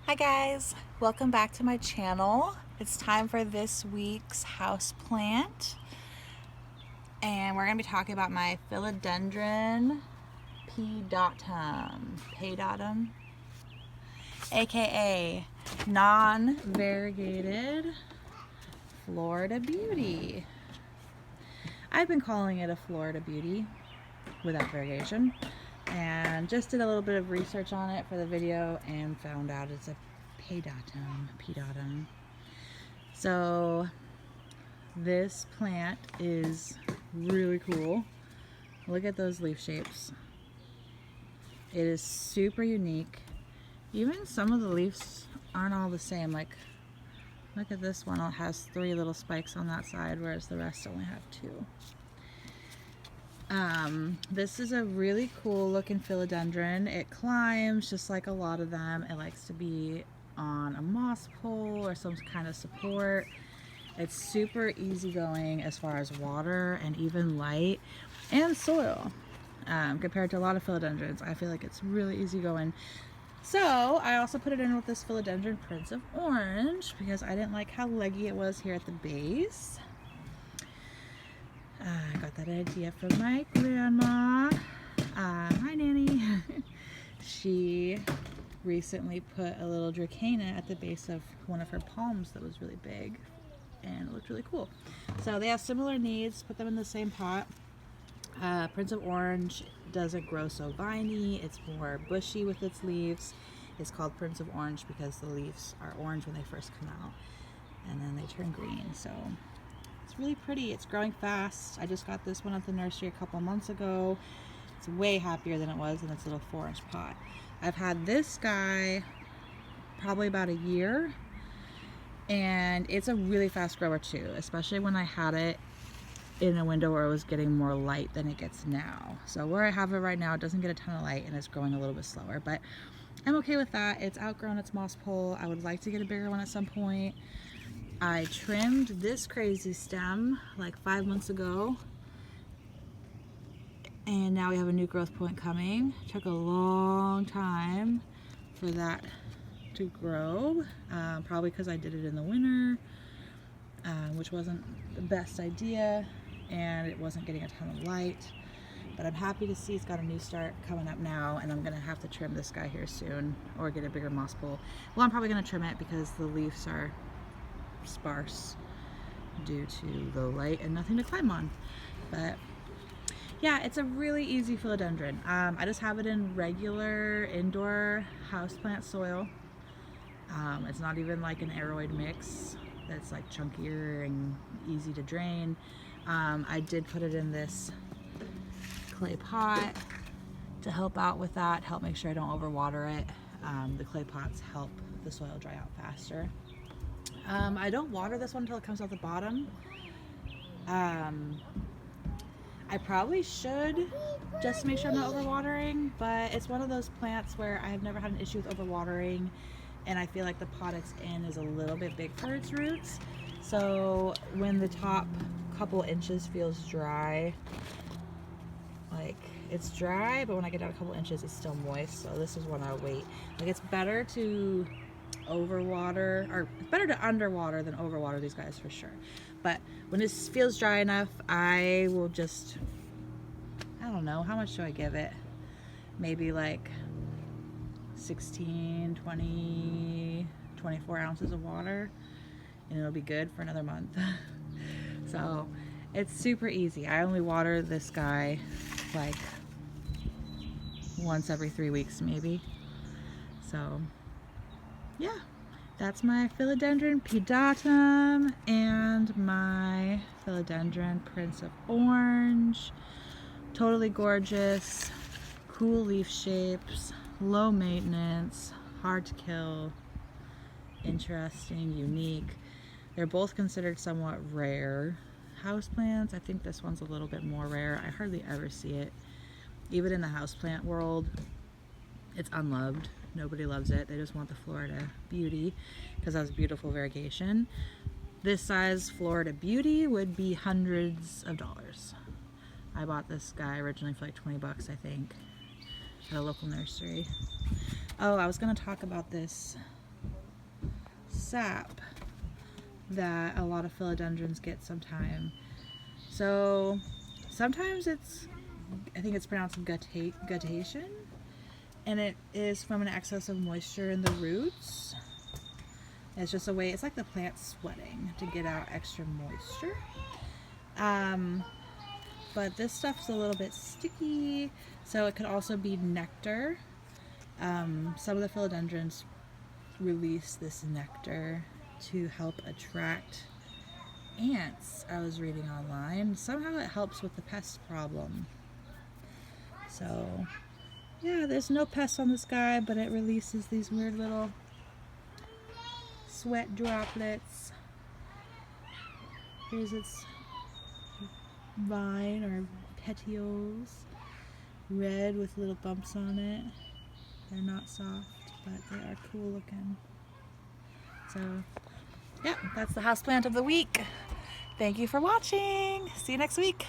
Hi guys, welcome back to my channel. It's time for this week's house plant, and we're going to be talking about my Philodendron Pedatum, aka non-variegated Florida Beauty. I've been calling it a Florida Beauty without variegation, and just did a little bit of research on it for the video and found out it's a Pedatum. So this plant is really cool. Look at those leaf shapes. It is super unique. Even some of the leaves aren't all the same. Like, look at this one. It has 3 little spikes on that side, whereas the rest only have 2. This is a really cool looking philodendron. It climbs just like a lot of them. It likes to be on a moss pole or some kind of support. It's super easygoing as far as water and even light and soil. Compared to a lot of philodendrons, I feel like it's really easygoing. So I also put it in with this PhilodendronPrince of Orange because I didn't like how leggy it was here at the base. I got that idea from my grandma. Hi, Nanny. She recently put a little dracena at the base of one of her palms that was really big, and it looked really cool. So they have similar needs. Put them in the same pot. Prince of Orange doesn't grow so viney. It's more bushy with its leaves. It's called Prince of Orange because the leaves are orange when they first come out, and then they turn green. So it's really pretty. It's growing fast. I just got this one at the nursery a couple months ago. It's way happier than it was in its little 4-inch pot. I've had this guy probably about a year, and it's a really fast grower too, especially when I had it in a window where it was getting more light than it gets now. So where I have it right now, it doesn't get a ton of light and it's growing a little bit slower, but I'm okay with that. It's outgrown its moss pole. I would like to get a bigger one at some point. I trimmed this crazy stem like 5 months ago, and now we have a new growth point coming. Took a long time for that to grow, probably because I did it in the winter, which wasn't the best idea, and it wasn't getting a ton of light. But I'm happy to see it's got a new start coming up now, and I'm gonna have to trim this guy here soon or get a bigger moss pole. Well, I'm probably gonna trim it because the leaves are sparse due to low light and nothing to climb on. But yeah, it's a really easy philodendron. I just have it in regular indoor houseplant soil. It's not even like an aeroid mix that's like chunkier and easy to drain. I did put it in this clay pot to help out with that, help make sure I don't overwater it. The clay pots help the soil dry out faster. I don't water this one until it comes out the bottom. I probably should, just to make sure I'm not overwatering, but it's one of those plants where I have never had an issue with overwatering, and I feel like the pot it's in is a little bit big for its roots. So when the top couple inches feels dry, like it's dry, but when I get down a couple inches it's still moist, so this is when I wait. Like, it's better to overwater, or it's better to underwater than overwater these guys for sure. But when this feels dry enough, I will just, I don't know, how much do I give it? Maybe like 16, 20, 24 ounces of water, and it'll be good for another month. So it's super easy. I only water this guy like once every 3 weeks maybe. So yeah, that's my Philodendron Pedatum and my PhilodendronPrince of Orange. Totally gorgeous, cool leaf shapes, low maintenance, hard to kill, interesting, unique. They're both considered somewhat rare houseplants. I think this one's a little bit more rare. I hardly ever see it. Even in the houseplant world, it's unloved. Nobody loves it. They just want the Florida Beauty because it has beautiful variegation. This size Florida Beauty would be hundreds of dollars. I bought this guy originally for like 20 bucks, I think, at a local nursery. Oh, I was going to talk about this sap that a lot of philodendrons get sometimes. So sometimes I think it's pronounced guttation, and it is from an excess of moisture in the roots. It's just a way, it's like the plant sweating to get out extra moisture. But this stuff's a little bit sticky, so it could also be nectar. Some of the philodendrons release this nectar to help attract ants, I was reading online. Somehow it helps with the pest problem. So yeah, there's no pests on this guy, but it releases these weird little sweat droplets. Here's its vine or petioles, red with little bumps on it. They're not soft, but they are cool looking. So yeah, that's the houseplant of the week. Thank you for watching. See you next week.